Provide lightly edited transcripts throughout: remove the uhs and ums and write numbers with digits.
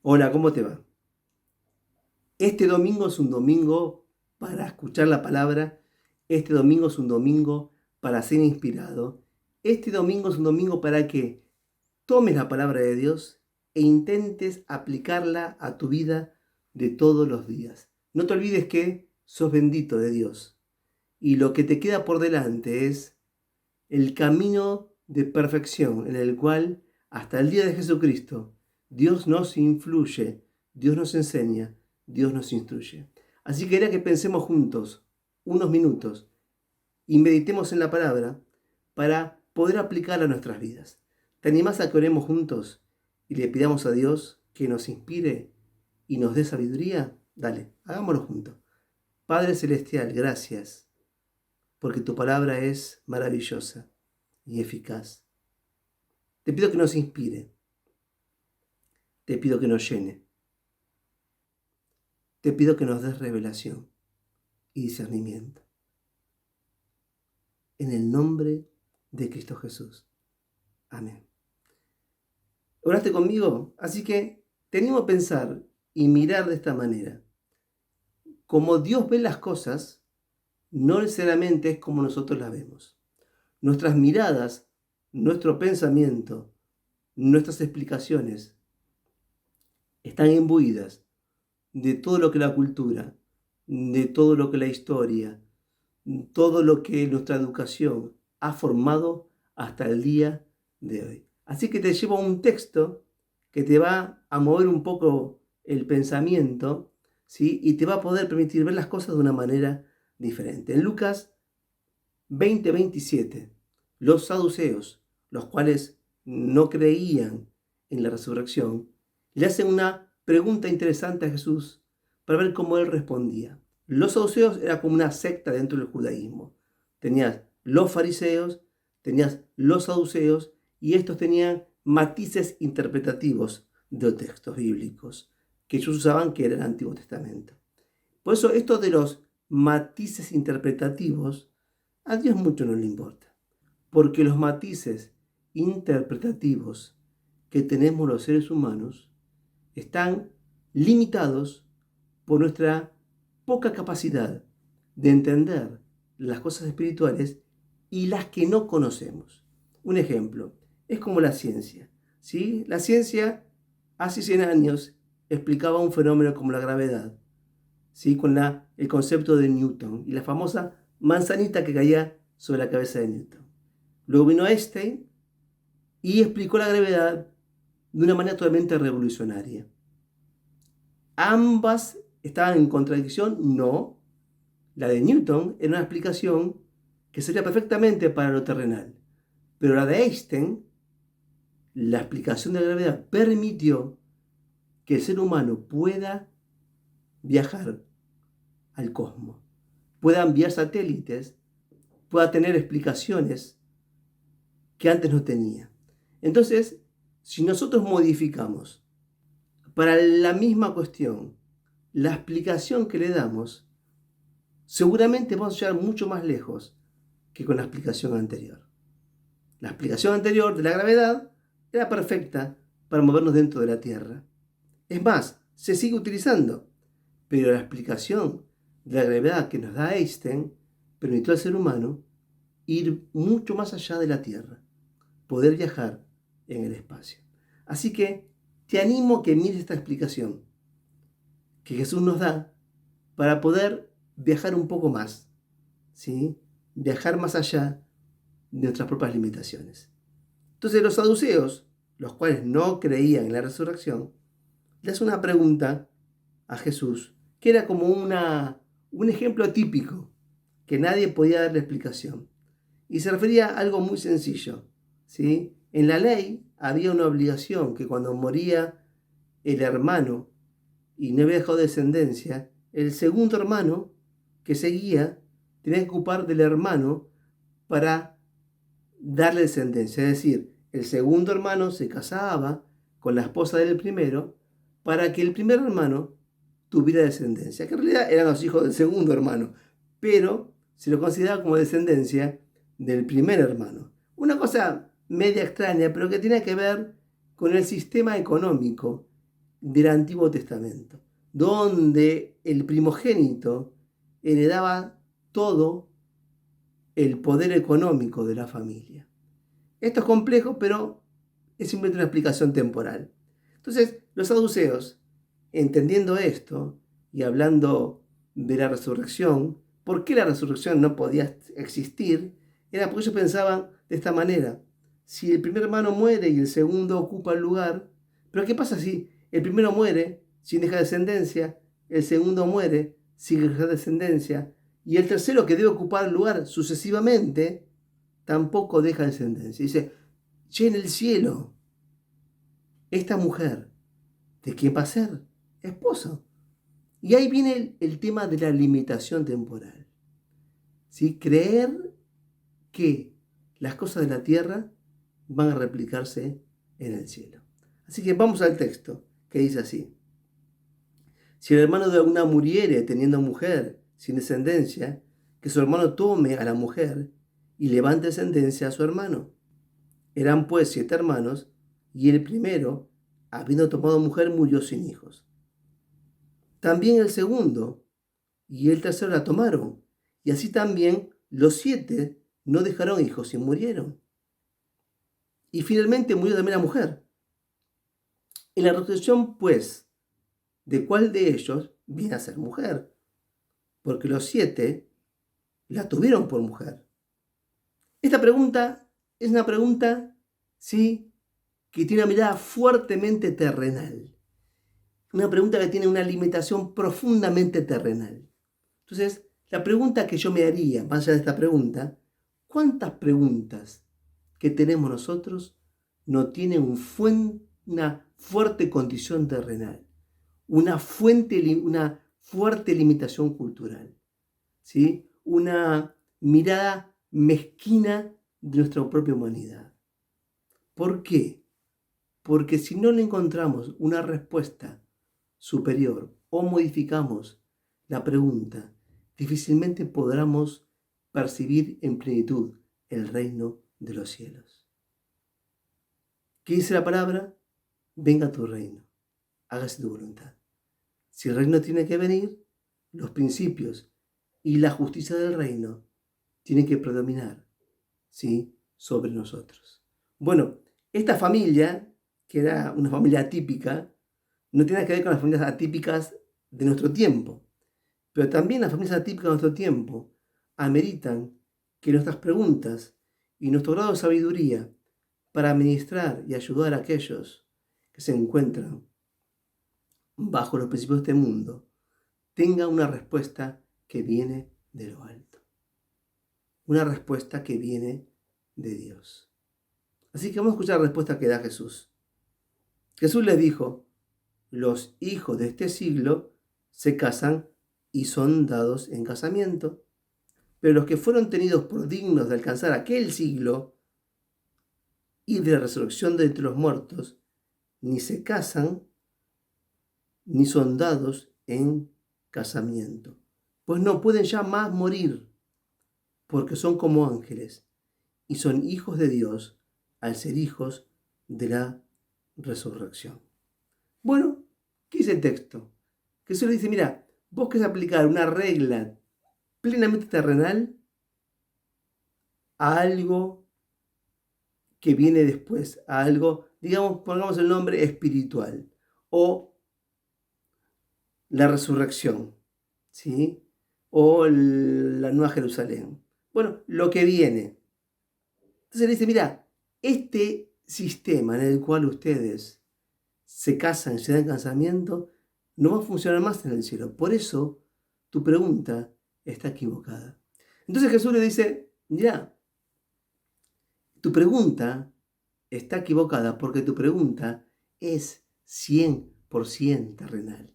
Hola, ¿cómo te va? Este domingo es un domingo para escuchar la palabra. Este domingo es un domingo para ser inspirado. Este domingo es un domingo para que tomes la palabra de Dios e intentes aplicarla a tu vida de todos los días. No te olvides que sos bendito de Dios y lo que te queda por delante es el camino de perfección en el cual hasta el día de Jesucristo Dios nos influye, Dios nos enseña, Dios nos instruye. Así que era que pensemos juntos unos minutos y meditemos en la palabra para poder aplicarla a nuestras vidas. ¿Te animás a que oremos juntos y le pidamos a Dios que nos inspire y nos dé sabiduría? Dale, hagámoslo juntos. Padre Celestial, gracias, porque tu palabra es maravillosa y eficaz. Te pido que nos inspire, te pido que nos llene, te pido que nos des revelación y discernimiento. En el nombre de Cristo Jesús. Amén. ¿Oraste conmigo? Así que tenemos que pensar y mirar de esta manera. Como Dios ve las cosas, no necesariamente es como nosotros las vemos. Nuestras miradas, nuestro pensamiento, nuestras explicaciones están imbuidas de todo lo que la cultura, de todo lo que la historia, todo lo que nuestra educación ha formado hasta el día de hoy. Así que te llevo a un texto que te va a mover un poco el pensamiento, ¿sí? Y te va a poder permitir ver las cosas de una manera diferente. En Lucas 20:27, los saduceos, los cuales no creían en la resurrección, le hacen una pregunta interesante a Jesús para ver cómo él respondía. Los saduceos era como una secta dentro del judaísmo. Tenías los fariseos, tenías los saduceos, y estos tenían matices interpretativos de los textos bíblicos que ellos usaban, que era el Antiguo Testamento. Por eso esto de los matices interpretativos a Dios mucho no le importa, porque los matices interpretativos que tenemos los seres humanos están limitados por nuestra poca capacidad de entender las cosas espirituales y las que no conocemos. Un ejemplo, es como la ciencia, ¿sí? La ciencia hace 100 años explicaba un fenómeno como la gravedad, ¿sí? Con el concepto de Newton y la famosa manzanita que caía sobre la cabeza de Newton. Luego vino Einstein y explicó la gravedad de una manera totalmente revolucionaria. ¿Ambas estaban en contradicción? No. La de Newton era una explicación que sería perfectamente para lo terrenal. Pero la de Einstein, la explicación de la gravedad, permitió que el ser humano pueda viajar al cosmos, pueda enviar satélites, pueda tener explicaciones que antes no tenía. Entonces, si nosotros modificamos para la misma cuestión la explicación que le damos, seguramente vamos a llegar mucho más lejos que con la explicación anterior. La explicación anterior de la gravedad era perfecta para movernos dentro de la Tierra. Es más, se sigue utilizando, pero la explicación de la gravedad que nos da Einstein permitió al ser humano ir mucho más allá de la Tierra, poder viajar en el espacio. Así que te animo a que mires esta explicación que Jesús nos da para poder viajar un poco más, ¿sí? Viajar más allá de nuestras propias limitaciones. Entonces los saduceos, los cuales no creían en la resurrección, le hacen una pregunta a Jesús que era como un ejemplo típico que nadie podía darle explicación. Y se refería a algo muy sencillo, ¿sí? En la ley había una obligación que cuando moría el hermano y no había dejado descendencia, el segundo hermano que seguía tenía que ocupar del hermano para darle descendencia. Es decir, el segundo hermano se casaba con la esposa del primero para que el primer hermano tuviera descendencia, que en realidad eran los hijos del segundo hermano, pero se lo consideraba como descendencia del primer hermano. Una cosa media extraña, pero que tiene que ver con el sistema económico del Antiguo Testamento, donde el primogénito heredaba todo el poder económico de la familia. Esto es complejo, pero es simplemente una explicación temporal. Entonces, los saduceos, entendiendo esto y hablando de la resurrección, ¿por qué la resurrección no podía existir? Era porque ellos pensaban de esta manera: si el primer hermano muere y el segundo ocupa el lugar, pero ¿qué pasa si el primero muere sin dejar descendencia, el segundo muere sin dejar descendencia, y el tercero, que debe ocupar el lugar sucesivamente, tampoco deja descendencia? Dice: che, en el cielo, esta mujer, ¿de quién va a ser esposo? Y ahí viene el tema de la limitación temporal. ¿Sí? Creer que las cosas de la tierra van a replicarse en el cielo. Así que vamos al texto, que dice así: si el hermano de una muriere teniendo mujer sin descendencia, que su hermano tome a la mujer y levante descendencia a su hermano. Eran pues 7 hermanos, y el primero, habiendo tomado mujer, murió sin hijos. También el segundo y el tercero la tomaron, y así también los 7 no dejaron hijos y murieron. Y finalmente murió también la mujer. En la resurrección, pues, ¿de cuál de ellos viene a ser mujer? Porque los 7 la tuvieron por mujer. Esta pregunta es una pregunta, sí, que tiene una mirada fuertemente terrenal. Una pregunta que tiene una limitación profundamente terrenal. Entonces, la pregunta que yo me haría, más allá de esta pregunta: ¿cuántas preguntas que tenemos nosotros no tienen una fuerte condición terrenal? Una fuerte limitación cultural, ¿sí? Una mirada mezquina de nuestra propia humanidad. ¿Por qué? Porque si no le encontramos una respuesta superior o modificamos la pregunta, difícilmente podremos percibir en plenitud el reino de los cielos. ¿Qué dice la palabra? Venga tu reino, hágase tu voluntad. Si el reino tiene que venir, los principios y la justicia del reino tienen que predominar, ¿sí?, sobre nosotros. Bueno, esta familia, que era una familia atípica, no tiene que ver con las familias atípicas de nuestro tiempo, pero también las familias atípicas de nuestro tiempo ameritan que nuestras preguntas y nuestro grado de sabiduría para administrar y ayudar a aquellos que se encuentran bajo los principios de este mundo tenga una respuesta que viene de lo alto, una respuesta que viene de Dios. Así que vamos a escuchar la respuesta que da Jesús. Jesús les dijo: los hijos de este siglo se casan y son dados en casamiento, pero los que fueron tenidos por dignos de alcanzar aquel siglo y de la resurrección de entre los muertos, ni se casan ni son dados en casamiento, pues no pueden ya más morir, porque son como ángeles y son hijos de Dios al ser hijos de la resurrección. Bueno, ¿qué dice el texto? Jesús le dice: mira, vos querés aplicar una regla plenamente terrenal a algo que viene después, a algo, digamos, pongamos el nombre espiritual, o la resurrección, ¿sí? O la Nueva Jerusalén. Bueno, lo que viene. Entonces le dice: mira, este sistema en el cual ustedes se casan, se dan casamiento, no va a funcionar más en el cielo. Por eso tu pregunta está equivocada. Entonces Jesús le dice: mira, tu pregunta está equivocada porque tu pregunta es 100% terrenal.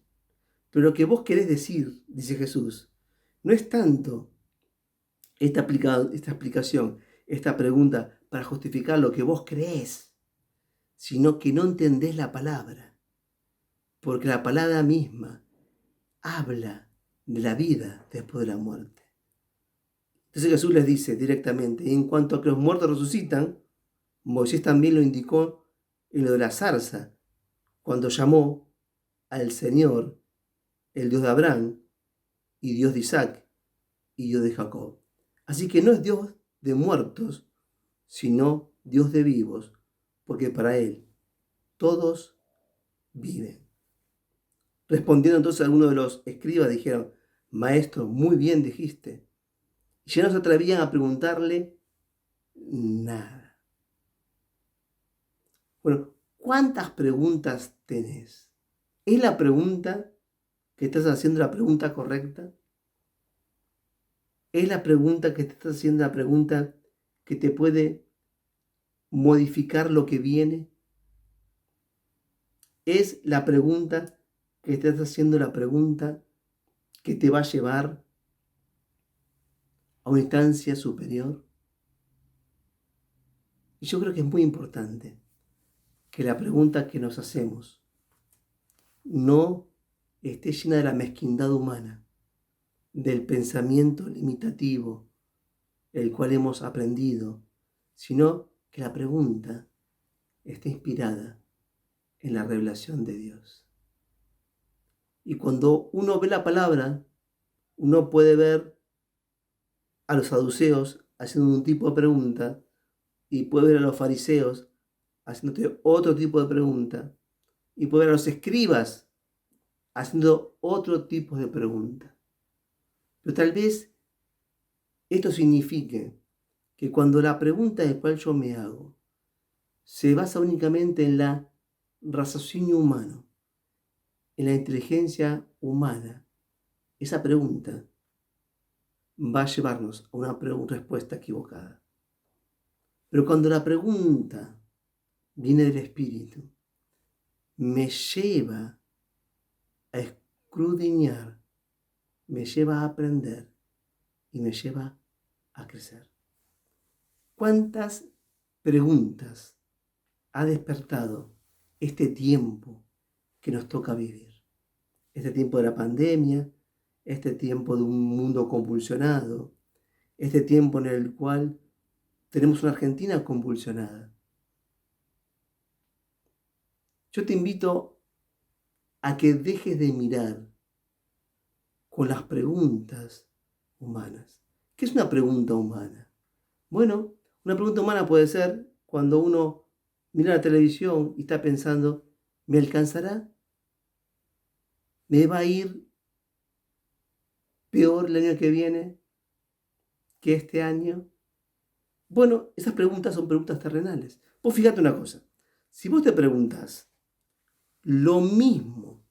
Pero lo que vos querés decir, dice Jesús, no es tanto esta explicación, esta pregunta para justificar lo que vos creés, sino que no entendés la palabra. Porque la palabra misma habla de la vida después de la muerte. Entonces Jesús les dice directamente: en cuanto a que los muertos resucitan, Moisés también lo indicó en lo de la zarza, cuando llamó al Señor, el Dios de Abraham, y Dios de Isaac, y Dios de Jacob. Así que no es Dios de muertos, sino Dios de vivos, porque para Él todos viven. Respondiendo entonces algunos de los escribas dijeron: Maestro, muy bien dijiste. Y ya no se atrevían a preguntarle nada. Bueno, ¿cuántas preguntas tenés? ¿Es la pregunta que estás haciendo la pregunta correcta? ¿Es la pregunta que te estás haciendo la pregunta que te puede modificar lo que viene? ¿Es la pregunta que estás haciendo la pregunta que te va a llevar a una instancia superior? Y yo creo que es muy importante que la pregunta que nos hacemos no esté llena de la mezquindad humana, del pensamiento limitativo, el cual hemos aprendido, sino que la pregunta esté inspirada en la revelación de Dios. Y cuando uno ve la palabra, uno puede ver a los saduceos haciendo un tipo de pregunta y puede ver a los fariseos haciéndote otro tipo de pregunta y puede ver a los escribas haciendo otro tipo de pregunta. Pero tal vez esto signifique que cuando la pregunta de cual yo me hago se basa únicamente en la raciocinio humano, en la inteligencia humana, esa pregunta va a llevarnos a una respuesta equivocada. Pero cuando la pregunta viene del Espíritu, me lleva a escudriñar, me lleva a aprender y me lleva a crecer. ¿Cuántas preguntas ha despertado este tiempo que nos toca vivir? Este tiempo de la pandemia, este tiempo de un mundo convulsionado, este tiempo en el cual tenemos una Argentina convulsionada. Yo te invito a que dejes de mirar con las preguntas humanas. ¿Qué es una pregunta humana? Bueno, una pregunta humana puede ser cuando uno mira la televisión y está pensando: ¿me alcanzará? ¿Me va a ir peor el año que viene que este año? Bueno, esas preguntas son preguntas terrenales. Vos fíjate una cosa, si vos te preguntas lo mismo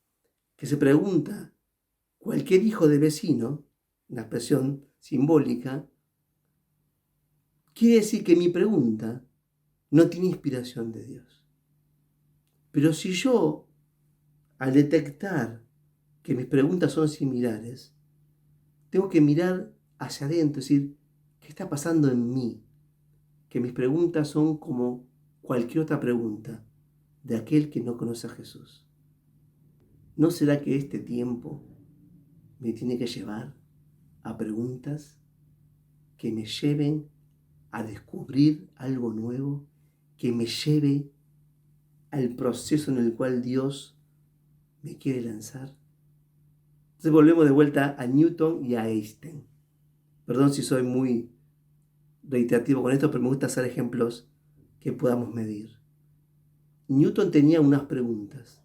que se pregunta cualquier hijo de vecino, una expresión simbólica, quiere decir que mi pregunta no tiene inspiración de Dios. Pero si yo, al detectar que mis preguntas son similares, tengo que mirar hacia adentro, es decir, ¿qué está pasando en mí? Que mis preguntas son como cualquier otra pregunta de aquel que no conoce a Jesús. ¿No será que este tiempo me tiene que llevar a preguntas que me lleven a descubrir algo nuevo, que me lleve al proceso en el cual Dios me quiere lanzar? Entonces volvemos de vuelta a Newton y a Einstein. Perdón si soy muy reiterativo con esto, pero me gusta hacer ejemplos que podamos medir. Newton tenía unas preguntas,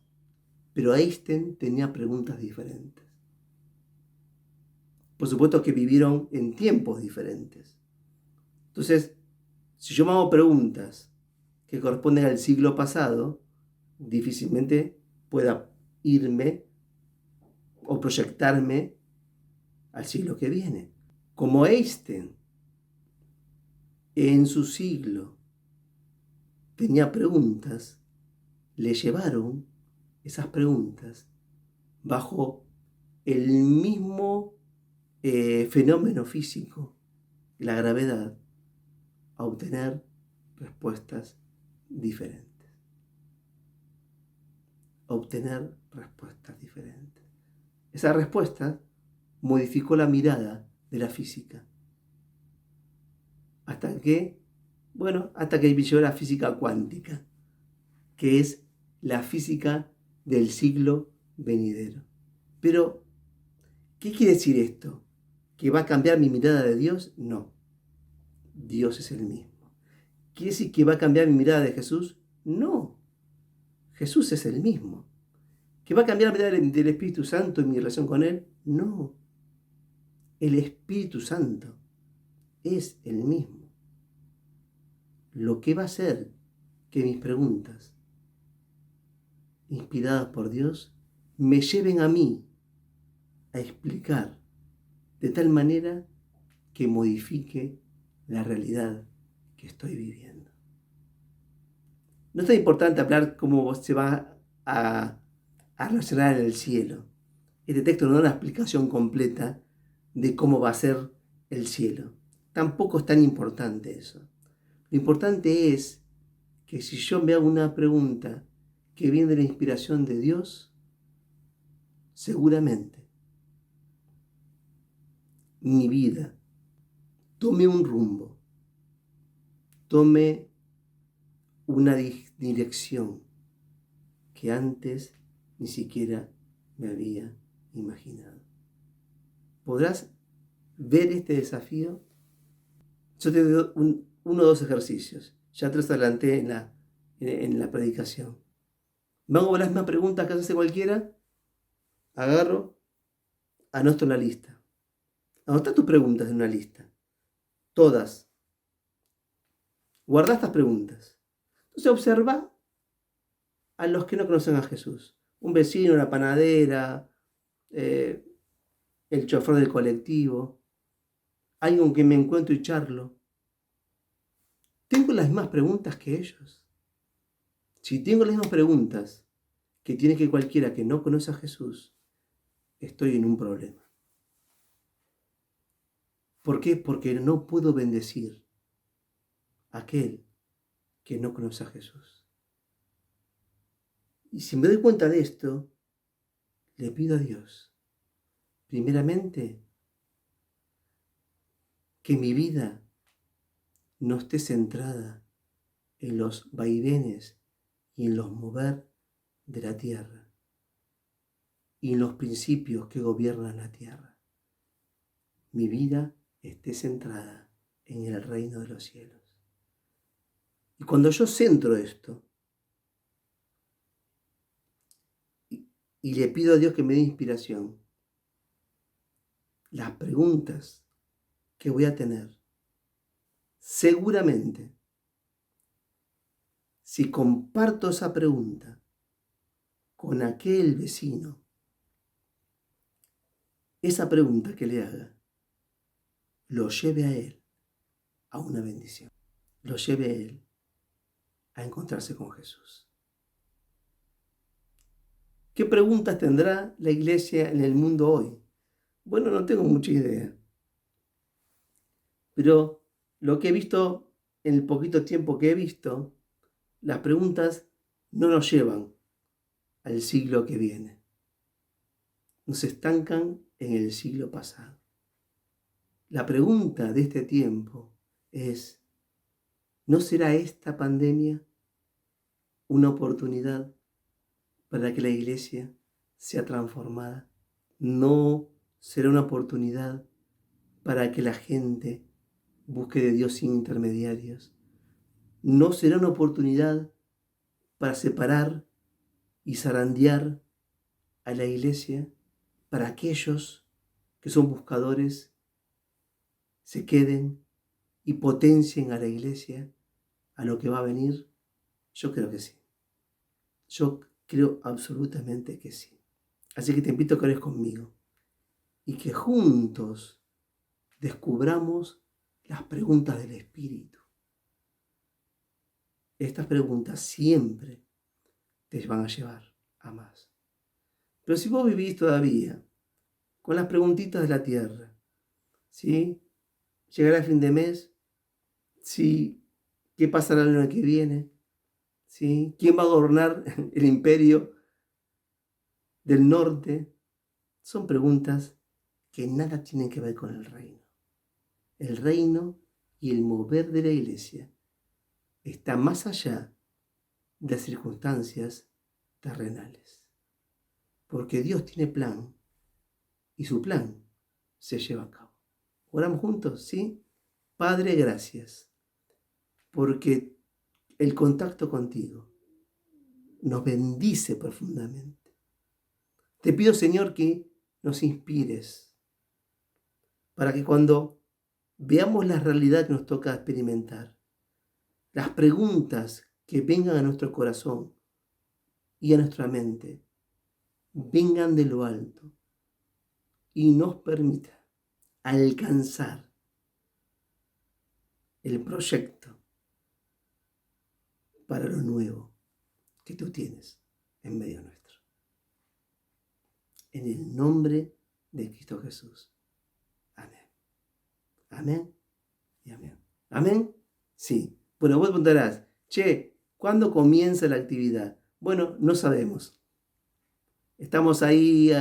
pero Einstein tenía preguntas diferentes. Por supuesto que vivieron en tiempos diferentes. Entonces, si yo me hago preguntas que corresponden al siglo pasado, difícilmente pueda irme o proyectarme al siglo que viene. Como Einstein en su siglo tenía preguntas, le llevaron esas preguntas bajo el mismo fenómeno físico, la gravedad, a obtener respuestas diferentes. Esa respuesta modificó la mirada de la física. Hasta que llegó la física cuántica, que es la física del siglo venidero. Pero, ¿qué quiere decir esto? ¿Que va a cambiar mi mirada de Dios? No. Dios es el mismo. ¿Quiere decir que va a cambiar mi mirada de Jesús? No. Jesús es el mismo. ¿Que va a cambiar la mirada del Espíritu Santo en mi relación con Él? No. El Espíritu Santo es el mismo. Lo que va a hacer que mis preguntas, inspiradas por Dios, me lleven a mí a explicar de tal manera que modifique la realidad que estoy viviendo. No es tan importante hablar cómo se va a relacionar en el cielo. Este texto no da una explicación completa de cómo va a ser el cielo. Tampoco es tan importante eso. Lo importante es que si yo me hago una pregunta que viene de la inspiración de Dios, seguramente mi vida tome un rumbo, tome una dirección que antes ni siquiera me había imaginado. ¿Podrás ver este desafío? Yo te doy uno o dos ejercicios. Ya te los adelanté en la predicación. Me hago las mismas preguntas que hace cualquiera. Agarro, anoto en la lista. Anota tus preguntas en una lista. Todas. Guarda estas preguntas. Entonces observa a los que no conocen a Jesús. Un vecino, una panadera, el chofer del colectivo, alguien con quien me encuentro y charlo. ¿Tengo las mismas preguntas que ellos? Si tengo las mismas preguntas que tiene que cualquiera que no conoce a Jesús, estoy en un problema. ¿Por qué? Porque no puedo bendecir a aquel que no conoce a Jesús. Y si me doy cuenta de esto, le pido a Dios, primeramente, que mi vida no esté centrada en los vaivenes y en los mover de la tierra y en los principios que gobiernan la tierra. Mi vida esté centrada en el reino de los cielos. Y cuando yo centro esto y le pido a Dios que me dé inspiración, las preguntas que voy a tener, seguramente, si comparto esa pregunta con aquel vecino, esa pregunta que le haga, lo lleve a él a una bendición, lo lleve a él a encontrarse con Jesús. ¿Qué preguntas tendrá la iglesia en el mundo hoy? Bueno, no tengo mucha idea, pero lo que he visto en el poquito tiempo que he visto, las preguntas no nos llevan al siglo que viene, nos estancan en el siglo pasado. La pregunta de este tiempo es, ¿no será esta pandemia una oportunidad para que la iglesia sea transformada? ¿No será una oportunidad para que la gente busque de Dios sin intermediarios? ¿No será una oportunidad para separar y zarandear a la iglesia para aquellos que son buscadores se queden y potencien a la iglesia a lo que va a venir? Yo creo que sí. Yo creo absolutamente que sí. Así que te invito a que ores conmigo y que juntos descubramos las preguntas del Espíritu. Estas preguntas siempre te van a llevar a más. Pero si vos vivís todavía con las preguntitas de la tierra, ¿sí? ¿Llegará el fin de mes? ¿Sí? ¿Qué pasará el año que viene? ¿Sí? ¿Quién va a gobernar el imperio del norte? Son preguntas que nada tienen que ver con el reino. El reino y el mover de la iglesia está más allá de las circunstancias terrenales. porque Dios tiene plan y su plan se lleva a cabo. ¿Oramos juntos? ¿Sí? Padre, gracias, porque el contacto contigo nos bendice profundamente. Te pido, Señor, que nos inspires para que cuando veamos la realidad que nos toca experimentar, las preguntas que vengan a nuestro corazón y a nuestra mente, vengan de lo alto y nos permita alcanzar el proyecto para lo nuevo que tú tienes en medio nuestro. En el nombre de Cristo Jesús. Amén. Amén y amén. ¿Amén? Sí. Bueno, vos preguntarás, che, ¿cuándo comienza la actividad? Bueno, no sabemos. Estamos ahí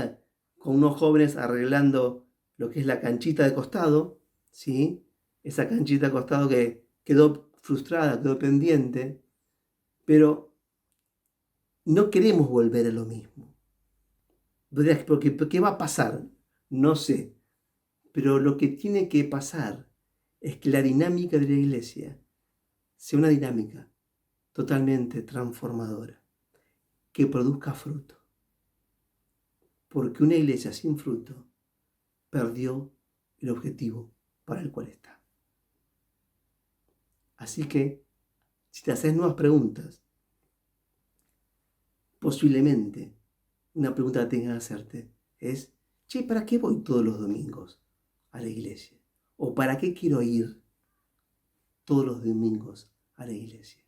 con unos jóvenes arreglando lo que es la canchita de costado, ¿sí? Esa canchita de costado que quedó frustrada, quedó pendiente, pero no queremos volver a lo mismo. Porque, ¿qué va a pasar? No sé. Pero lo que tiene que pasar es que la dinámica de la iglesia sea una dinámica totalmente transformadora, que produzca fruto. Porque una iglesia sin fruto perdió el objetivo para el cual está. Así que, si te haces nuevas preguntas, posiblemente una pregunta que tengas que hacerte es, che, ¿para qué voy todos los domingos a la iglesia? ¿O para qué quiero ir todos los domingos a la iglesia?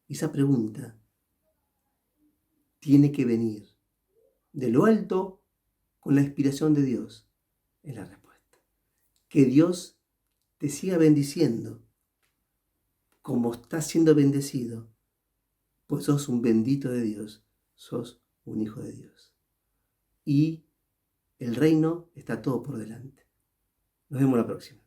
Y esa pregunta tiene que venir de lo alto con la inspiración de Dios en la respuesta. Que Dios te siga bendiciendo como estás siendo bendecido, pues sos un bendito de Dios, sos un hijo de Dios. Y el reino está todo por delante. Nos vemos la próxima.